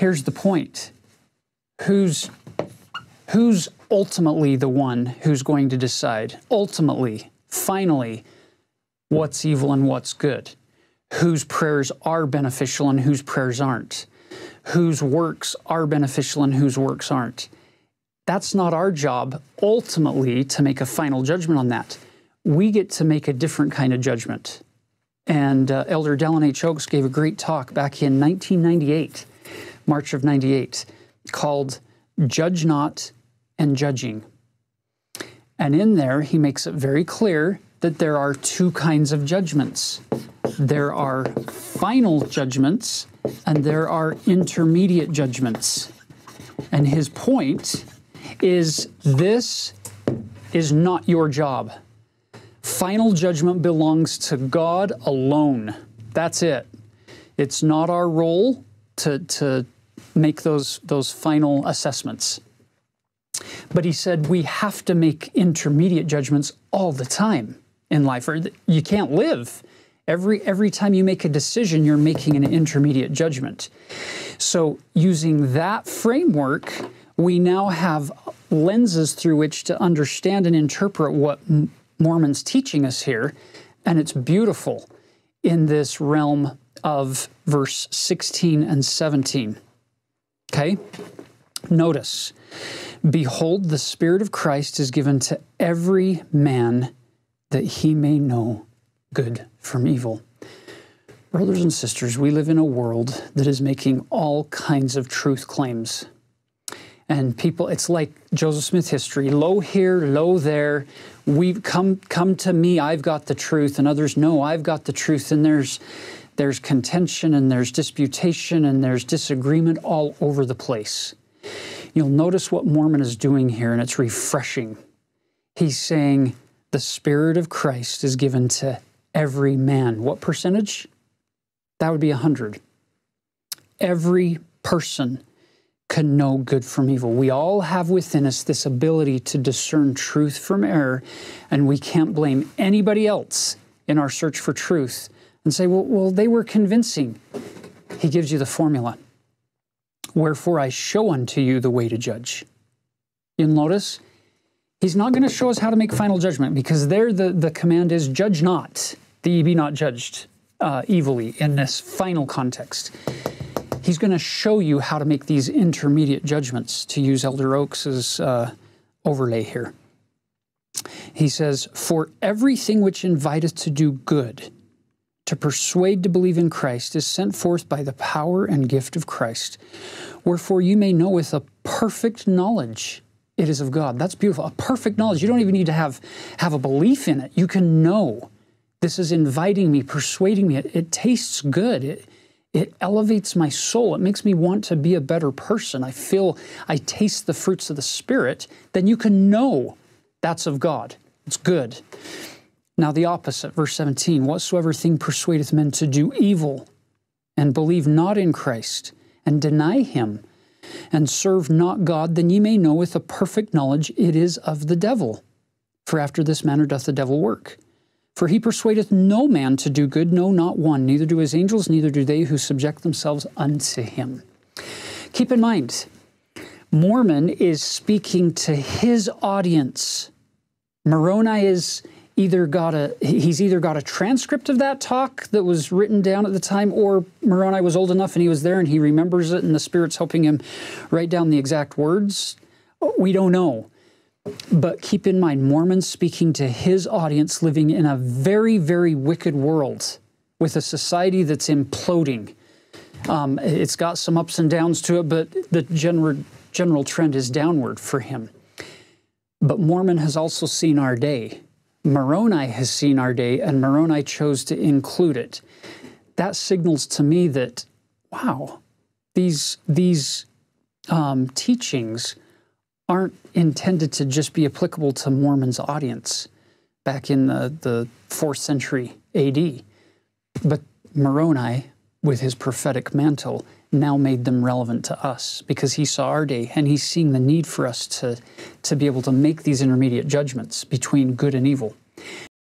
here's the point. Who's ultimately the one who's going to decide, ultimately, finally, what's evil and what's good? Whose prayers are beneficial and whose prayers aren't? Whose works are beneficial and whose works aren't? That's not our job, ultimately, to make a final judgment on that. We get to make a different kind of judgment. And Elder Dallin H. Oaks gave a great talk back in 1998, March of 98, called Judge Not and Judging. And in there, he makes it very clear that there are two kinds of judgments. There are final judgments and there are intermediate judgments. And his point is this is not your job. Final judgment belongs to God alone. That's it. It's not our role to make those final assessments. But he said we have to make intermediate judgments all the time in life, or you can't live. Every time you make a decision, you're making an intermediate judgment. So using that framework, we now have lenses through which to understand and interpret what Mormon's teaching us here, and it's beautiful in this realm of verse 16 and 17. Okay? Notice, behold, the Spirit of Christ is given to every man that he may know good from evil. Brothers and sisters, we live in a world that is making all kinds of truth claims. And people, it's like Joseph Smith history, low here, low there. We've come to me, I've got the truth, and others, no, I've got the truth. And there's contention, and there's disputation, and there's disagreement all over the place. You'll notice what Mormon is doing here, and it's refreshing. He's saying the Spirit of Christ is given to every man. What percentage? That would be 100. Every person can know good from evil. We all have within us this ability to discern truth from error, and we can't blame anybody else in our search for truth and say, well, they were convincing. He gives you the formula. Wherefore I show unto you the way to judge. You'll notice, he's not going to show us how to make final judgment, because there the command is, judge not, that ye be not judged evilly in this final context. He's going to show you how to make these intermediate judgments, to use Elder Oaks's overlay here. He says, for everything which inviteth to do good, to persuade to believe in Christ, is sent forth by the power and gift of Christ. Wherefore you may know with a perfect knowledge it is of God. That's beautiful. A perfect knowledge. You don't even need to have a belief in it. You can know. This is inviting me, persuading me. It tastes good. It elevates my soul. It makes me want to be a better person. I taste the fruits of the Spirit. Then you can know that's of God. It's good. Now the opposite, verse 17, whatsoever thing persuadeth men to do evil, and believe not in Christ, and deny Him, and serve not God, then ye may know with a perfect knowledge it is of the devil. For after this manner doth the devil work. For he persuadeth no man to do good, no, not one, neither do his angels, neither do they who subject themselves unto him. Keep in mind, Mormon is speaking to his audience. Moroni is he's either got a transcript of that talk that was written down at the time, or Moroni was old enough and he was there and he remembers it and the Spirit's helping him write down the exact words. We don't know. But keep in mind, Mormon's speaking to his audience living in a very, very wicked world with a society that's imploding. It's got some ups and downs to it, but the general trend is downward for him. But Mormon has also seen our day. Moroni has seen our day, and Moroni chose to include it. That signals to me that, wow, these teachings aren't intended to just be applicable to Mormon's audience back in the 4th century AD. But Moroni, with his prophetic mantle, now made them relevant to us because he saw our day, and he's seeing the need for us to be able to make these intermediate judgments between good and evil.